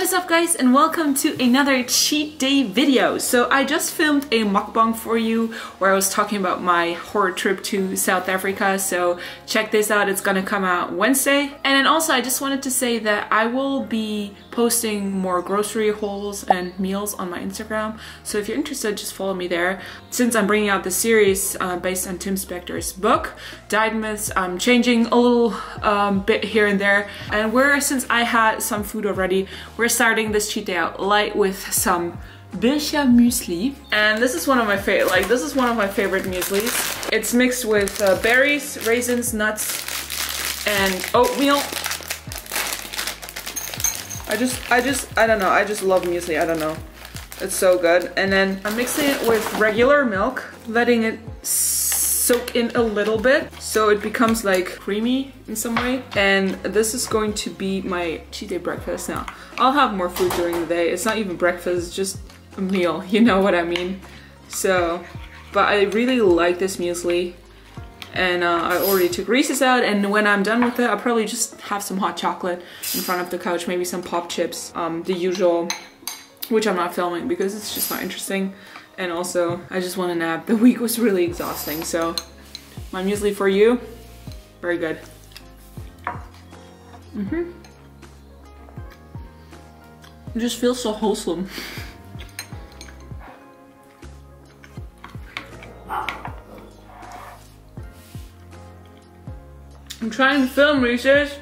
is up guys and welcome to another cheat day video. So I just filmed a mukbang for you where I was talking about my horror trip to South Africa, so check this out, it's gonna come out Wednesday. And then also I just wanted to say that I will be posting more grocery hauls and meals on my Instagram, so if you're interested just follow me there. Since I'm bringing out the series based on Tim Spector's book, Diet Myths, I'm changing a little bit here and there, and since I had some food already, we're starting this cheat day out light with some Bircher muesli, and this is one of my favorite. Mueslis. It's mixed with berries, raisins, nuts, and oatmeal. I don't know. I just love muesli. I don't know. It's so good. And then I'm mixing it with regular milk, letting it soak in a little bit so it becomes like creamy in some way. And this is going to be my cheat day breakfast now. I'll have more food during the day. It's not even breakfast, it's just a meal, you know what I mean? So, but I really like this muesli. And I already took Reese's out, and when I'm done with it, I'll probably just have some hot chocolate in front of the couch, maybe some pop chips, the usual, which I'm not filming because it's just not interesting. And also, I just want a nap. The week was really exhausting, so my muesli for you, very good. It just feels so wholesome. I'm trying to film, Reese's.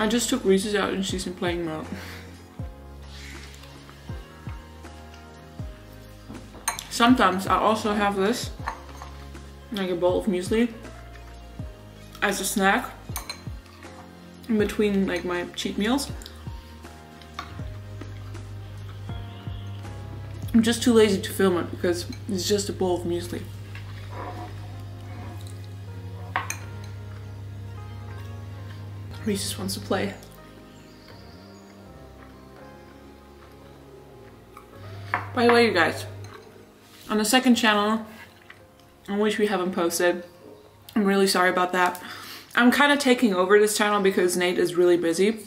I just took Reese's out and she's in playing mode. Sometimes I also have this, like a bowl of muesli, as a snack in between like my cheat meals. I'm just too lazy to film it because it's just a bowl of muesli. Reese wants to play. By the way, you guys, on the second channel, on which we haven't posted, I'm really sorry about that. I'm kind of taking over this channel because Nate is really busy.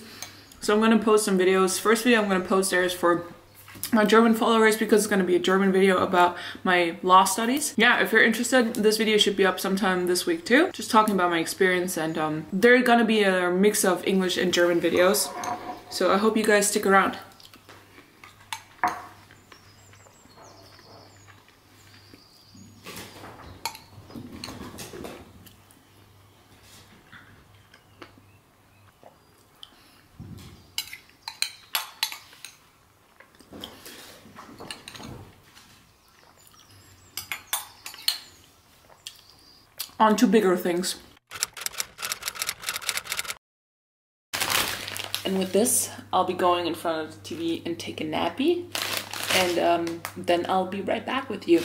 So I'm going to post some videos. First video I'm going to post there is for my German followers because it's going to be a German video about my law studies. Yeah, if you're interested, this video should be up sometime this week too. Just talking about my experience, and there's going to be a mix of English and German videos. So I hope you guys stick around. On to bigger things. And with this, I'll be going in front of the TV and take a nappy, and then I'll be right back with you.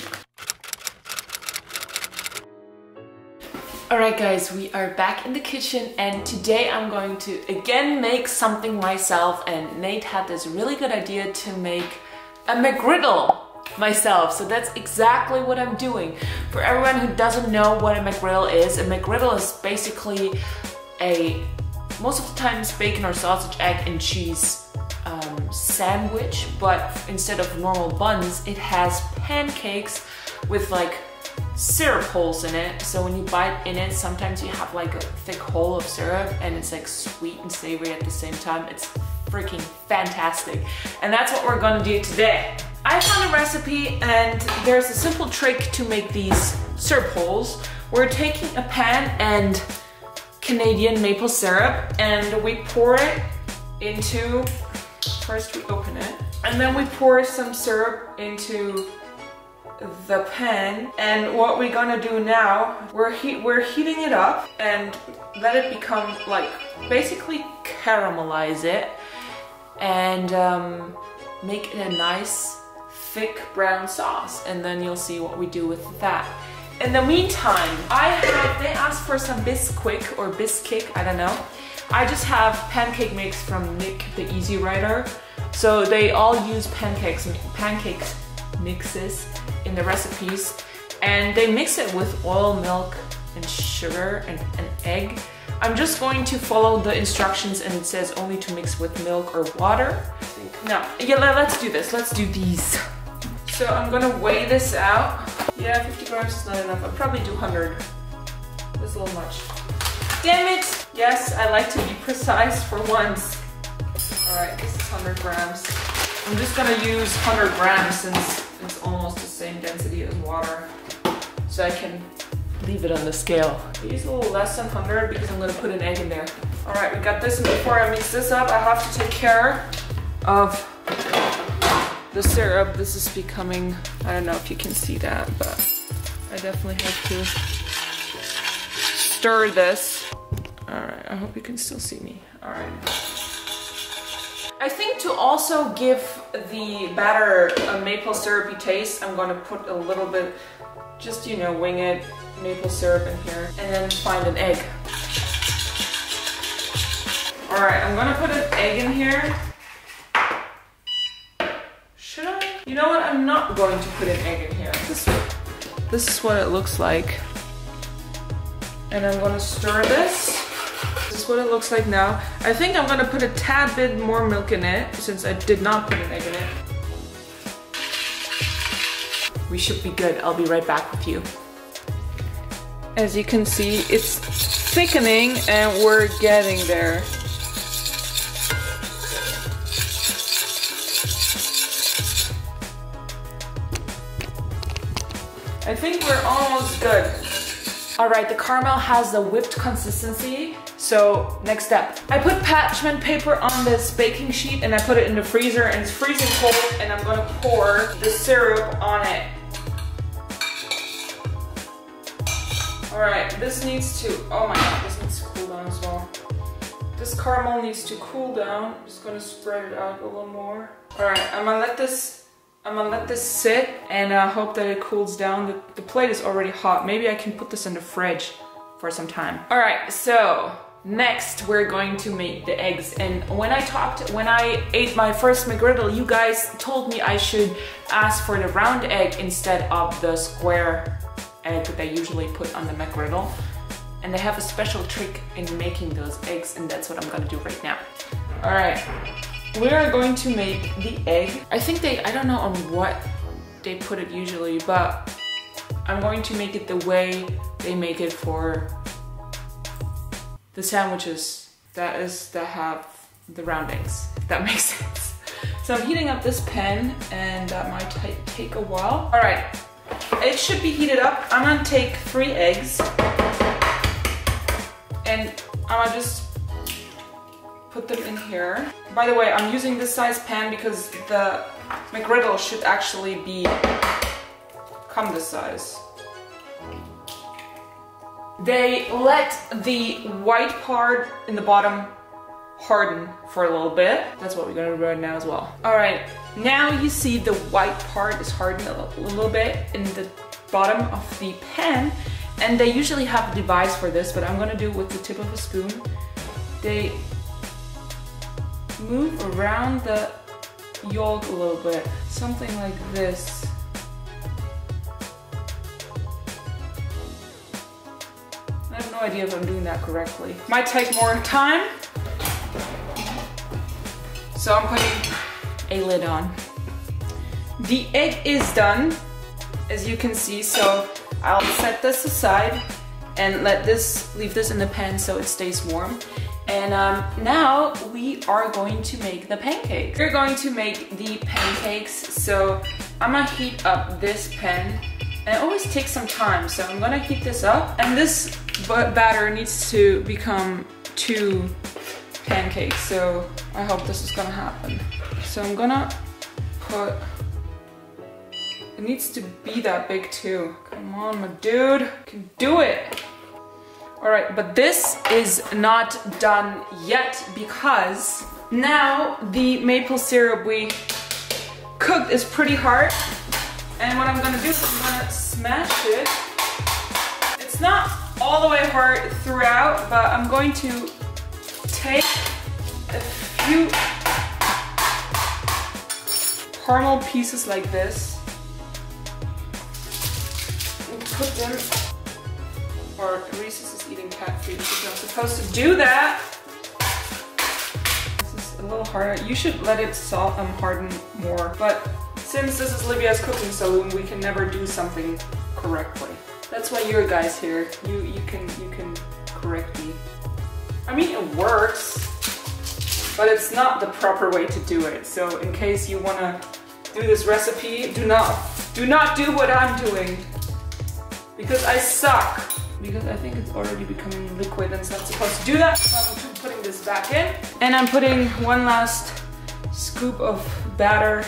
Alright guys, we are back in the kitchen, and today I'm going to again make something myself, and Nate had this really good idea to make a Mcgriddle myself, so that's exactly what I'm doing. For everyone who doesn't know what a Mcgriddle is basically most of the time it's bacon or sausage, egg and cheese sandwich, but instead of normal buns, it has pancakes with like syrup holes in it. So when you bite in it, sometimes you have like a thick hole of syrup, and it's like sweet and savory at the same time. It's freaking fantastic, and that's what we're gonna do today. I found a recipe, and there's a simple trick to make these syrup holes. We're taking a pan and Canadian maple syrup, and we pour it into, first we open it, and then we pour some syrup into the pan. And what we're gonna do now, we're heating it up and let it become like, basically caramelize it, and make it a nice thick brown sauce, and then you'll see what we do with that. In the meantime, they asked for some Bisquick or Bisquick, I don't know. I just have pancake mix from Nick the Easy Rider. So they all use pancake mixes in the recipes, and they mix it with oil, milk, and sugar and an egg. I'm just going to follow the instructions, and it says only to mix with milk or water. No, yeah, let's do this. Let's do these. So I'm gonna weigh this out. Yeah, 50 grams is not enough. I'll probably do 100. That's a little much. Damn it! Yes, I like to be precise for once. Alright, this is 100 grams. I'm just gonna use 100 grams since it's almost the same density as water. So I can leave it on the scale. I use a little less than 100 because I'm gonna put an egg in there. Alright, we got this, and before I mix this up, I have to take care of the syrup. This is becoming, I don't know if you can see that, but I definitely have to stir this. Alright, I hope you can still see me. Alright. I think to also give the batter a maple syrupy taste, I'm going to put a little bit, just, you know, wing it, maple syrup in here, and then find an egg. Alright, I'm going to put an egg in here. Should I? You know what? I'm not going to put an egg in here. This is what it looks like. And I'm going to stir this. This is what it looks like now. I think I'm going to put a tad bit more milk in it, since I did not put an egg in it. We should be good. I'll be right back with you. As you can see, it's thickening and we're getting there. I think we're almost good. Alright, the caramel has the whipped consistency. So, next step. I put parchment paper on this baking sheet and I put it in the freezer, and it's freezing cold, and I'm gonna pour the syrup on it. Alright, this needs to, oh my god, this needs to cool down as well. This caramel needs to cool down. I'm just gonna spread it out a little more. Alright, I'm gonna let this sit and hope that it cools down. The plate is already hot. Maybe I can put this in the fridge for some time. Alright, so next we're going to make the eggs. And when I ate my first Mcgriddle, you guys told me I should ask for the round egg instead of the square egg that they usually put on the Mcgriddle. And they have a special trick in making those eggs, and that's what I'm gonna do right now. Alright. We are going to make the egg. I think I don't know on what they put it usually, but I'm going to make it the way they make it for the sandwiches that have the round eggs, if that makes sense. So I'm heating up this pan, and that might take a while. All right, it should be heated up. I'm gonna take 3 eggs, and I'm gonna just put them in here. By the way, I'm using this size pan because the Mcgriddle should actually come this size. They let the white part in the bottom harden for a little bit. That's what we're gonna do right now as well. Alright, now you see the white part is hardened a little bit in the bottom of the pan, and they usually have a device for this, but I'm gonna do it with the tip of a spoon. They move around the yolk a little bit, something like this. I have no idea if I'm doing that correctly. Might take more time. So I'm putting a lid on. The egg is done, as you can see, so I'll set this aside and leave this in the pan so it stays warm. And now we are going to make the pancakes. We're going to make the pancakes, so I'm gonna heat up this pan, and it always takes some time, so I'm gonna heat this up. And this batter needs to become 2 pancakes, so I hope this is gonna happen. So I'm gonna put, it needs to be that big too. Come on, my dude, you can do it. Alright, but this is not done yet because now the maple syrup we cooked is pretty hard. And what I'm gonna do is I'm gonna smash it. It's not all the way hard throughout, but I'm going to take a few caramel pieces like this and put them, or Reese's is eating cat food, she's not supposed to do that. This is a little harder. You should let it harden more, but since this is Livia's cooking saloon, we can never do something correctly. That's why you're guys here. You can correct me. I mean, it works, but it's not the proper way to do it. So in case you wanna do this recipe, do not do what I'm doing, because I suck. Because I think it's already becoming liquid and it's not supposed to do that. So I'm putting this back in, and I'm putting one last scoop of batter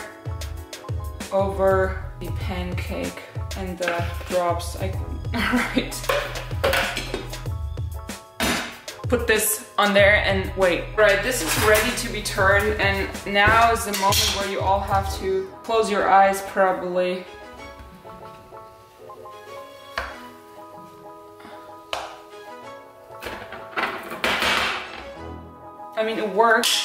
over the pancake and the drops. Alright. Put this on there and wait. Right, this is ready to be turned, and now is the moment where you all have to close your eyes probably. I mean, it worked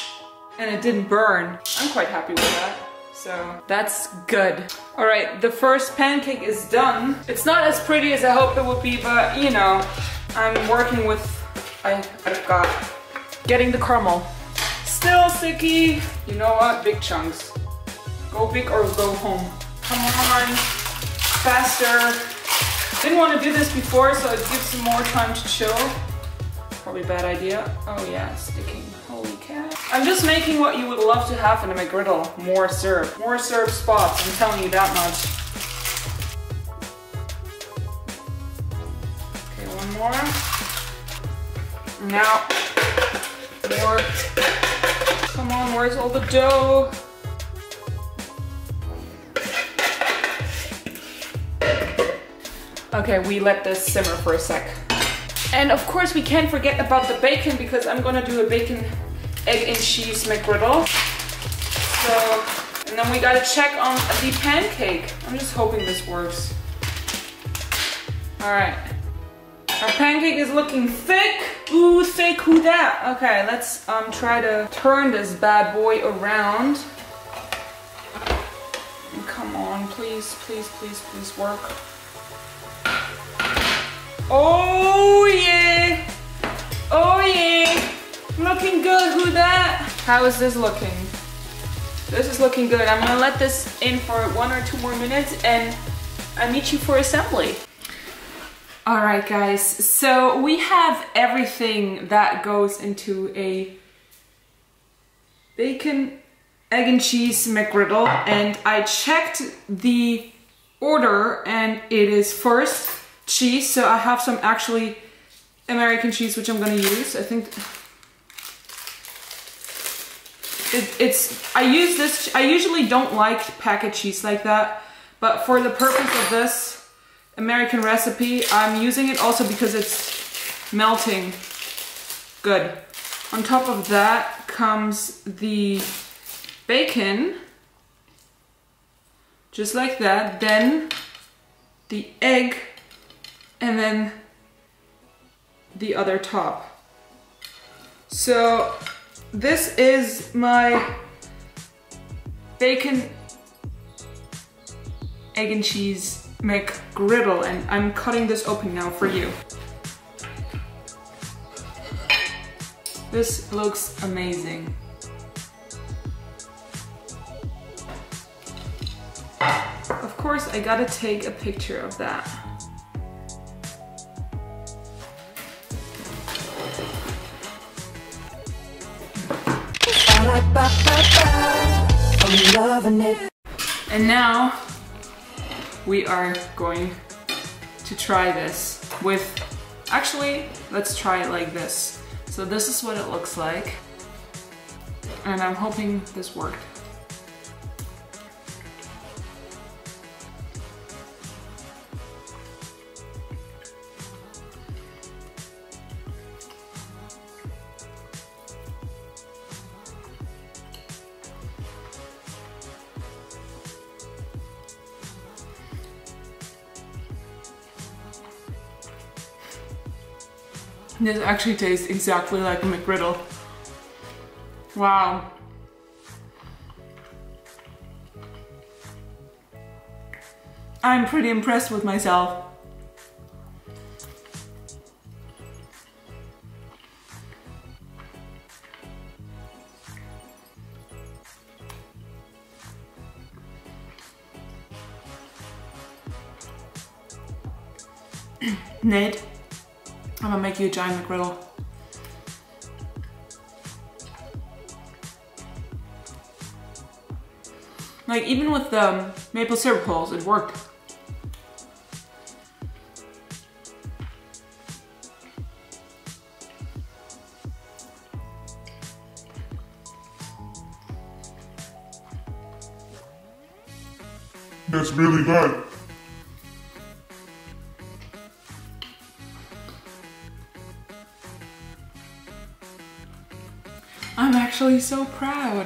and it didn't burn. I'm quite happy with that. So that's good. All right, the first pancake is done. It's not as pretty as I hoped it would be, but you know, I'm working with, I've got getting the caramel. Still sticky. You know what? Big chunks. Go big or go home. Come on, faster. Didn't want to do this before, so it gives you more time to chill. Probably a bad idea. Oh yeah, it's sticking. Holy cow. I'm just making what you would love to have in a Mcgriddle. More syrup. More syrup spots, I'm telling you that much. Okay, one more. Now, more. Come on, where's all the dough? Okay, we let this simmer for a sec. And of course we can't forget about the bacon, because I'm gonna do a bacon, egg and cheese Mcgriddle. So, and then we gotta check on the pancake. I'm just hoping this works. All right, our pancake is looking thick. Ooh, thick, who that? Okay, let's try to turn this bad boy around. Come on, please, please, please, please work. Oh yeah! Oh yeah! Looking good, who that? How is this looking? This is looking good. I'm gonna let this in for 1 or 2 more minutes and I'll meet you for assembly. Alright guys, so we have everything that goes into a bacon, egg and cheese Mcgriddle, and I checked the order and it is first cheese, so I have some actually American cheese which I'm gonna use. I think I use this. I usually don't like packet cheese like that, but for the purpose of this American recipe, I'm using it also because it's melting good. On top of that comes the bacon, just like that, then the egg, and then the other top. So this is my bacon, egg and cheese Mcgriddle, and I'm cutting this open now for you. This looks amazing. Of course, I gotta take a picture of that. And now we are going to try this with, actually, let's try it like this. So this is what it looks like, and I'm hoping this worked. This actually tastes exactly like a Mcgriddle. Wow. I'm pretty impressed with myself. Nate, I'm gonna make you a giant Mcgriddle. Like, even with the maple syrup holes, it worked. That's really good. I'm actually so proud.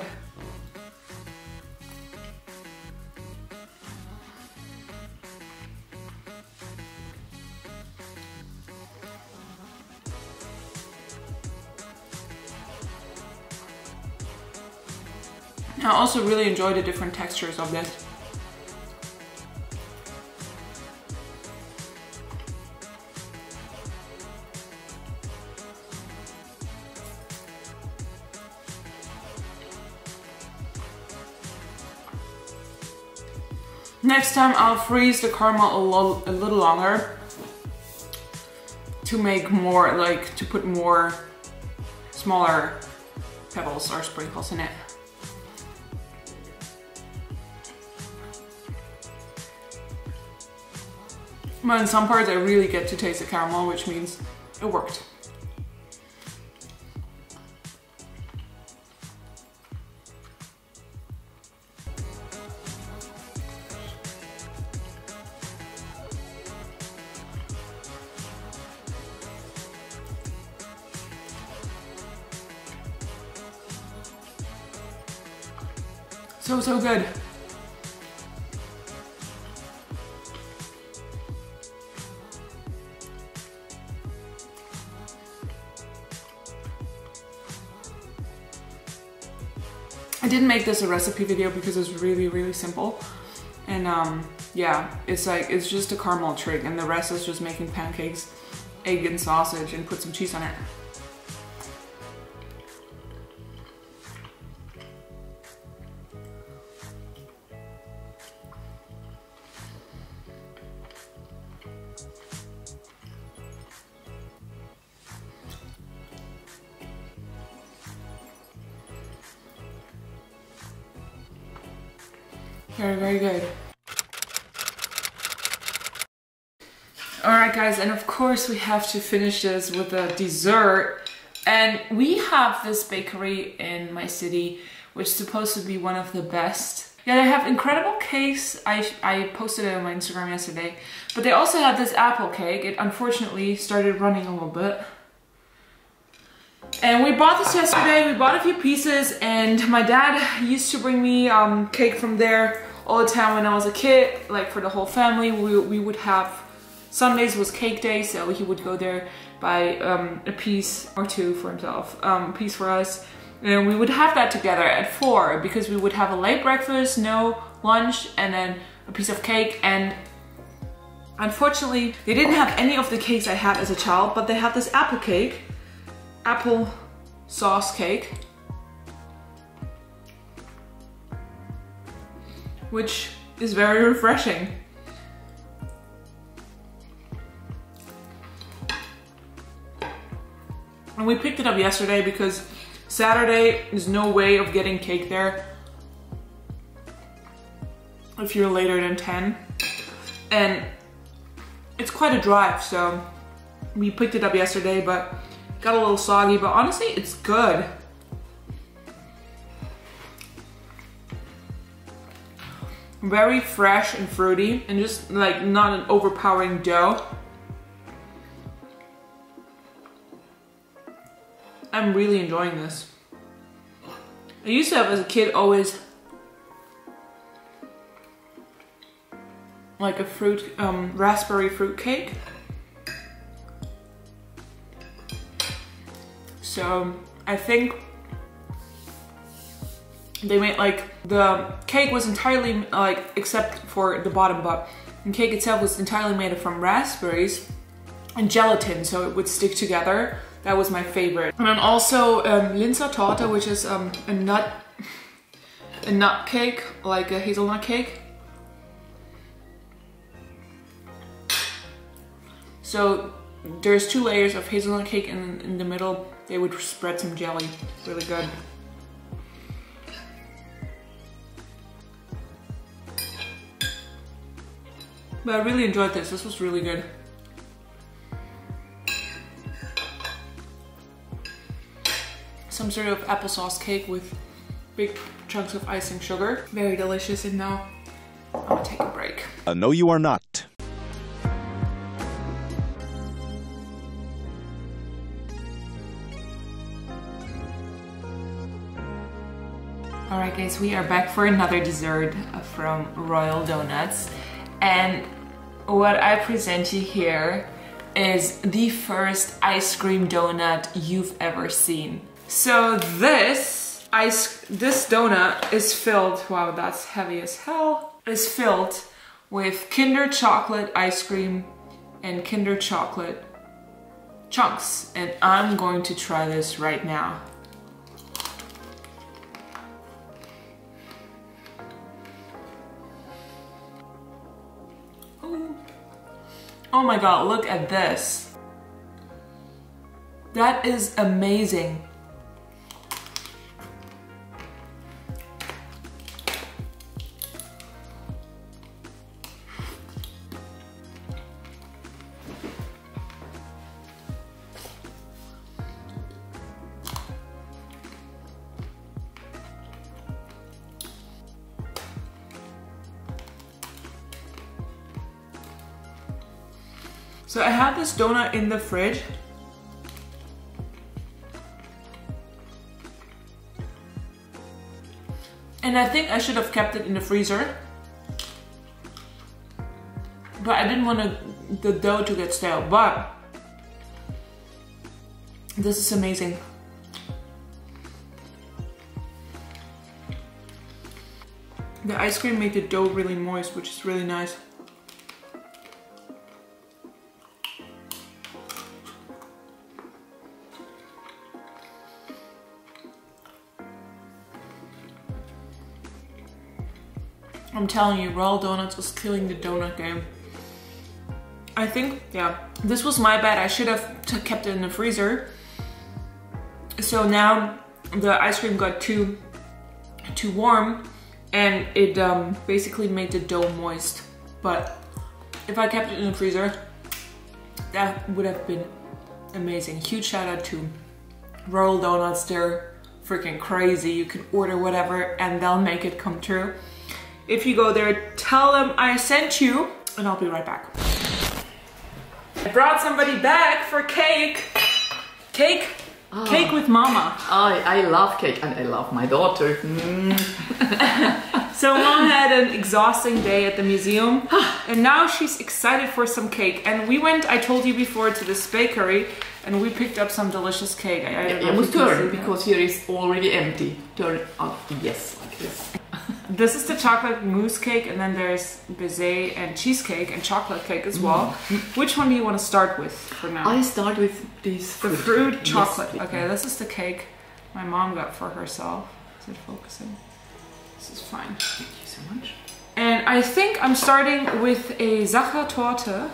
I also really enjoy the different textures of this. Next time I'll freeze the caramel a little longer to make more, like, to put more smaller pebbles or sprinkles in it. But in some parts I really get to taste the caramel, which means it worked. So good. I didn't make this a recipe video because it's really simple, and yeah, it's just a caramel trick, and the rest is just making pancakes, egg and sausage, and put some cheese on it. Very good. Alright guys, and of course we have to finish this with a dessert. And we have this bakery in my city, which is supposed to be one of the best. Yeah, they have incredible cakes. I posted it on my Instagram yesterday. But they also have this apple cake. It unfortunately started running a little bit. And we bought this yesterday. We bought a few pieces, and my dad used to bring me cake from there all the time when I was a kid, like for the whole family. We would have, Sundays was cake day, so he would go there, buy a piece or two for himself, a piece for us, and we would have that together at 4 because we would have a late breakfast, no lunch, and then a piece of cake. And unfortunately they didn't have any of the cakes I had as a child, but they had this apple cake, apple sauce cake, which is very refreshing. And we picked it up yesterday because Saturday is no way of getting cake there if you're later than 10. And it's quite a drive, so we picked it up yesterday, but got a little soggy, but honestly, it's good. Very fresh and fruity, and just like not an overpowering dough. I'm really enjoying this. I used to have, as a kid, always like a fruit, raspberry fruit cake. So I think they made like, the cake was entirely like, except for the bottom, but the cake itself was entirely made from raspberries and gelatin, so it would stick together. That was my favorite. And then also Linzer-Torte, which is a nut cake, like a hazelnut cake. So there's 2 layers of hazelnut cake, and in the middle they would spread some jelly. Really good. But I really enjoyed this. This was really good. Some sort of applesauce cake with big chunks of icing sugar. Very delicious. And now I'm gonna take a break. No, you are not. Alright guys, we are back for another dessert from Royal Donuts. And what I present you here is the first ice cream donut you've ever seen. So this donut is filled, wow, that's heavy as hell, is filled with Kinder chocolate ice cream and Kinder chocolate chunks. And I'm going to try this right now. Oh my god, look at this. That is amazing. So I had this donut in the fridge. And I think I should have kept it in the freezer. But I didn't want the dough to get stale. But this is amazing. The ice cream made the dough really moist, which is really nice. I'm telling you, Royal Donuts was killing the donut game. I think, yeah, this was my bad. I should have kept it in the freezer. So now the ice cream got too warm and it basically made the dough moist. But if I kept it in the freezer, that would have been amazing. Huge shout out to Royal Donuts. They're freaking crazy. You can order whatever and they'll make it come true. If you go there, tell them I sent you, and I'll be right back. I brought somebody back for cake. Cake? Oh. Cake with mama. I love cake, and I love my daughter. So mom had an exhausting day at the museum, and now she's excited for some cake. And we went, I told you before, to this bakery, and we picked up some delicious cake. I must turn, because here is already empty. Turn up, yes, like this. This is the chocolate mousse cake, and then there's baiser and cheesecake and chocolate cake as well. Which one do you want to start with for now? I start with this fruit. The fruit chocolate. Yes, okay, this is the cake my mom got for herself. Is it focusing? This is fine. Thank you so much. And I think I'm starting with a Sachertorte.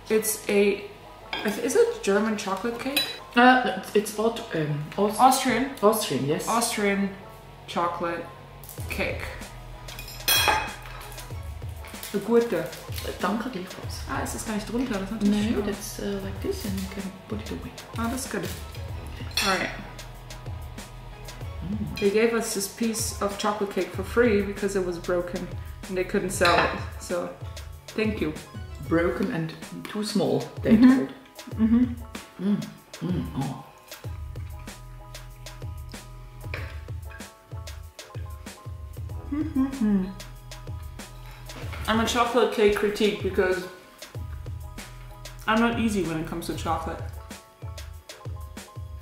It's a, is it German chocolate cake? It's Austrian. Austrian, yes. Austrian chocolate cake. The gute. Danke gleichfalls. Ah, es ist gar nicht drunter. Das natürlich no, that's like this, and you can put it away. Ah, that's good. Alright. They gave us this piece of chocolate cake for free because it was broken and they couldn't sell it. So, thank you. Broken and too small, they told. Oh. I'm a chocolate cake critique because I'm not easy when it comes to chocolate.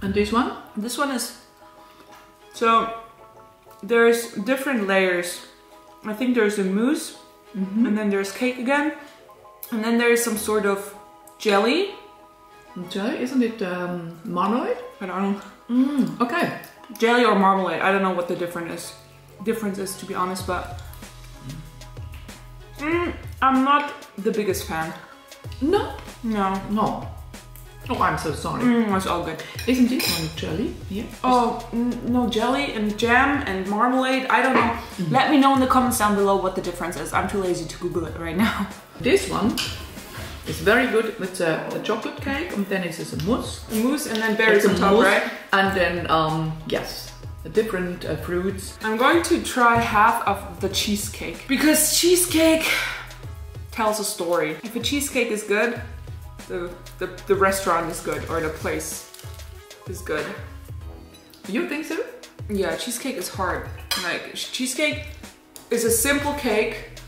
And this one? This one is, so there's different layers. I think there's a mousse, and then there's cake again, and then there's some sort of jelly. Jelly, isn't it marmalade? I don't know. Okay. Jelly or marmalade. I don't know what the difference is, to be honest, but I'm not the biggest fan. No. No. No. Oh, I'm so sorry. That's all good. Isn't this one jelly? Yeah. Oh, no, jelly and jam and marmalade. I don't know. Let me know in the comments down below what the difference is. I'm too lazy to Google it right now. This one is very good with a chocolate cake, and then it is a mousse. A mousse and then berries on top, mousse, right? And then, yes, the different fruits. I'm going to try half of the cheesecake because cheesecake tells a story. If a cheesecake is good, the restaurant is good, or the place is good. You think so? Yeah, cheesecake is hard. Like, cheesecake is a simple cake,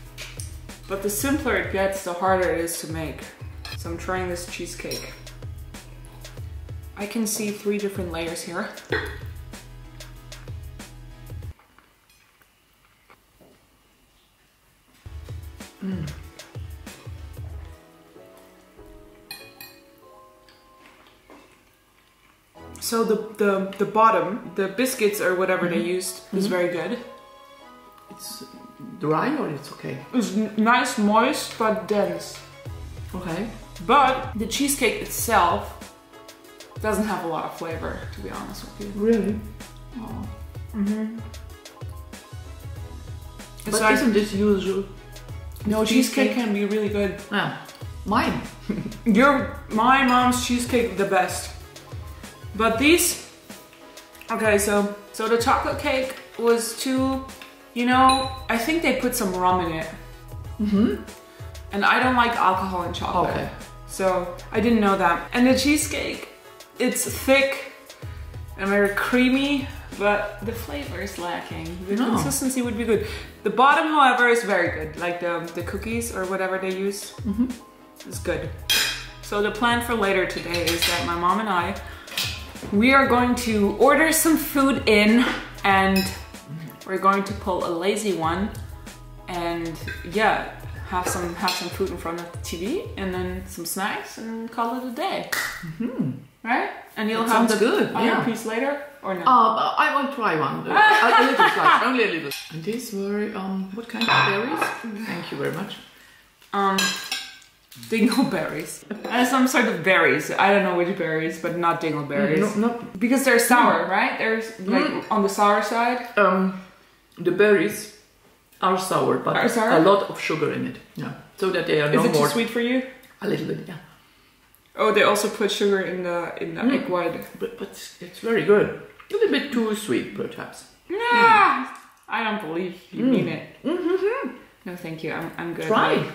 but the simpler it gets, the harder it is to make. So I'm trying this cheesecake. I can see 3 different layers here. So the bottom, the biscuits or whatever they used, is very good. It's dry or it's okay? It's nice, moist, but dense. Okay. But the cheesecake itself doesn't have a lot of flavor, to be honest with you. Really? Oh. But like, isn't this usual? No, cheesecake can be really good. Yeah. Mine. My mom's cheesecake the best. But these, okay, so the chocolate cake was too, you know, I think they put some rum in it. And I don't like alcohol in chocolate. Okay. So I didn't know that. And the cheesecake, it's thick and very creamy, but the flavor is lacking. The consistency would be good. The bottom, however, is very good. Like the cookies or whatever they use is good. So the plan for later today is that my mom and I, we are going to order some food in, and we're going to pull a lazy one and yeah, have some food in front of the TV and then some snacks and call it a day. Right? And you'll have the good. other piece later or no? I won't try one. A little slice, only a little. And these were what kind of berries? Thank you very much. Dingleberries. Some sort of berries. I don't know which berries, but not dingleberries. No. Because they're sour, right? There's like on the sour side. The berries are sour, but a lot of sugar in it. Yeah. So that they are no more. Is it too sweet for you? A little bit, yeah. Oh, they also put sugar in the egg white. But it's very good. A little bit too sweet, perhaps. Nah, I don't believe you mean it. No, thank you. I'm good. Try.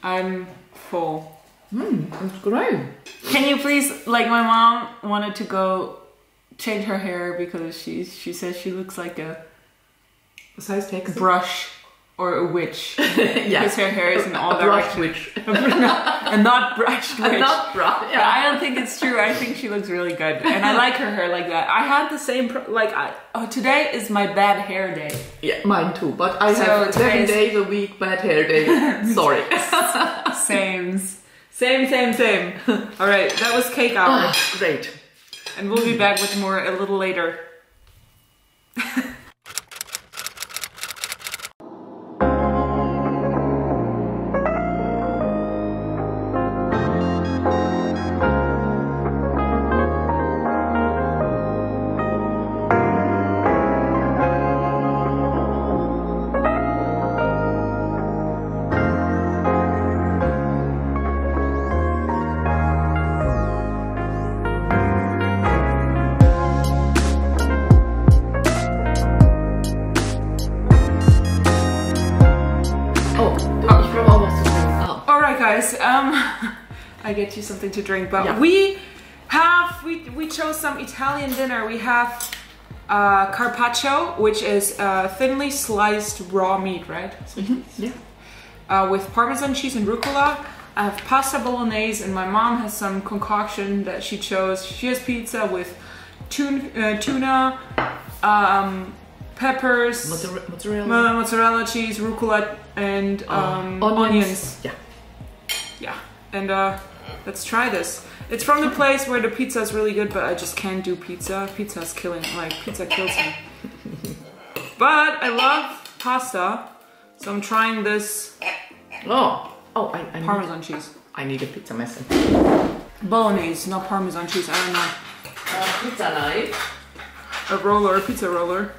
I'm full. That's great. Can you please, like, my mom wanted to go change her hair because she says she looks like a size takes brush or a witch. Yeah. Because her hair is in all directions. Witch. And not brushed witch. And not brush. Yeah. But I don't think it's true. I think she looks really good, and I like her hair like that. I had the same today is my bad hair day. Yeah, mine too. But I have 7 days a week bad hair day. Sorry. Same. All right, that was cake hour. Great. And we'll be back with more a little later. I get you something to drink, but we chose some Italian dinner. We have carpaccio, which is thinly sliced raw meat, right? With Parmesan cheese and rucola. I have pasta bolognese, and my mom has some concoction that she chose. She has pizza with tuna, peppers, mozzarella cheese, rucola, and onions. Yeah. Yeah. And let's try this. It's from the place where the pizza is really good, but I just can't do pizza. Pizza's killing, like, pizza kills me. But I love pasta, so I'm trying this. I Parmesan cheese. I need a pizza messing. Bolognese, not Parmesan cheese, I don't know. Pizza knife. A roller, a pizza roller.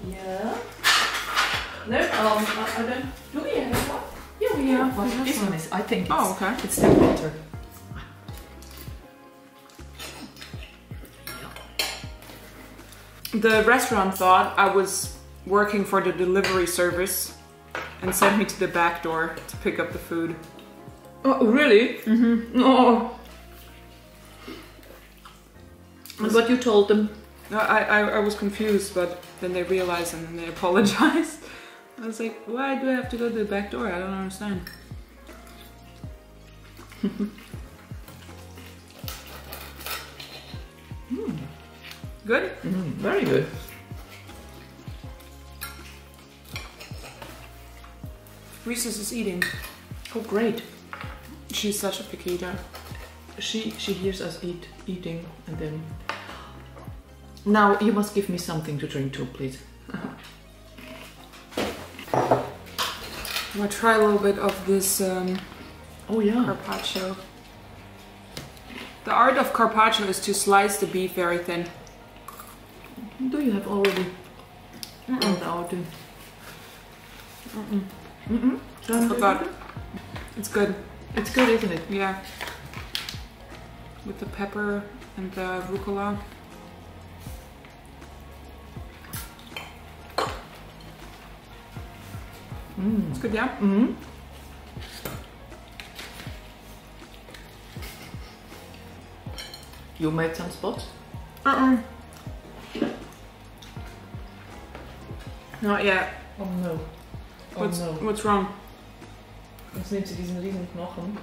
Yeah. No, I don't. Do we have one? Yeah, we have one. This one is, I think it's still better. The restaurant thought I was working for the delivery service and sent me to the back door to pick up the food. Oh, really? Mm-hmm. Oh. And what you told them? I was confused, but then they realized and then they apologized. I was like, why do I have to go to the back door? I don't understand. Good? Very good. Reese's is eating. Oh, great. She's such a picky eater. She hears us eating and then... Now you must give me something to drink too, please. I'll try a little bit of this carpaccio. The art of carpaccio is to slice the beef very thin. Do you have already? I forgot. It's good. It's good, isn't it? Yeah. With the pepper and the rucola. It's good, yeah? Mm-hmm. You made some spots? Not yet. Oh no. What's wrong? Jetzt nimmt sie diesen riesen Knochen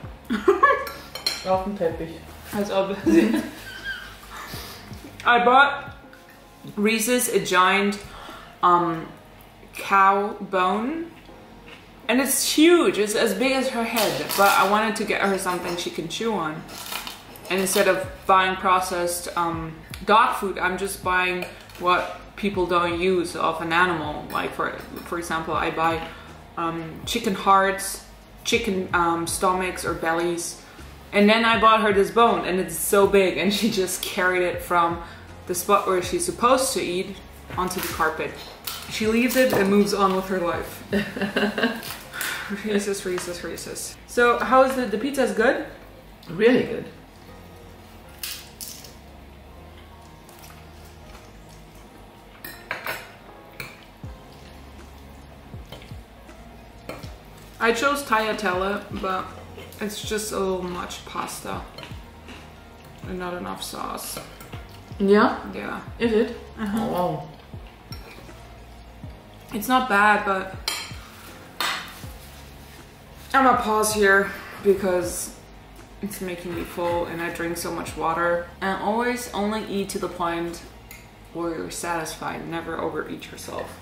auf den Teppich. As ob. I bought Reese's a giant cow bone. And it's huge, it's as big as her head, but I wanted to get her something she can chew on. And instead of buying processed dog food, I'm just buying what people don't use of an animal. Like for example, I buy chicken hearts, chicken stomachs or bellies. And then I bought her this bone and it's so big and she just carried it from the spot where she's supposed to eat onto the carpet. She leaves it and moves on with her life. Reese's. So how is the pizza is good? Really good. I chose tagliatelle, but it's just a little much pasta and not enough sauce. Yeah? Yeah. Is it? Oh wow. It's not bad, but I'm gonna pause here because it's making me full and I drink so much water. And always only eat to the point where you're satisfied, never overeat yourself.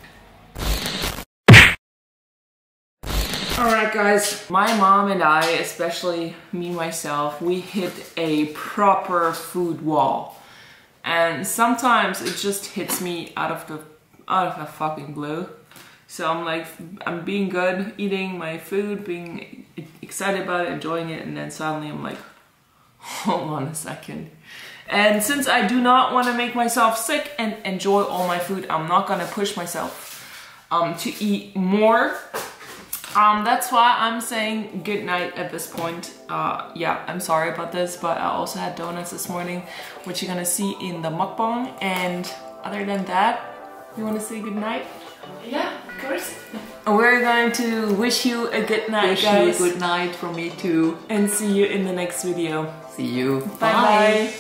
Alright guys, my mom and I, especially me myself, we hit a proper food wall. And sometimes it just hits me out of the fucking blue. So I'm like, I'm being good, eating my food, being excited about it, enjoying it, and then suddenly I'm like, hold on a second. And since I do not want to make myself sick and enjoy all my food, I'm not gonna push myself to eat more. That's why I'm saying good night at this point. Yeah, I'm sorry about this, but I also had donuts this morning, which you're gonna see in the mukbang. And other than that, you wanna say good night? Yeah, of course. We're going to wish you a good night, guys. Wish you a good night from me too. And see you in the next video. See you. Bye.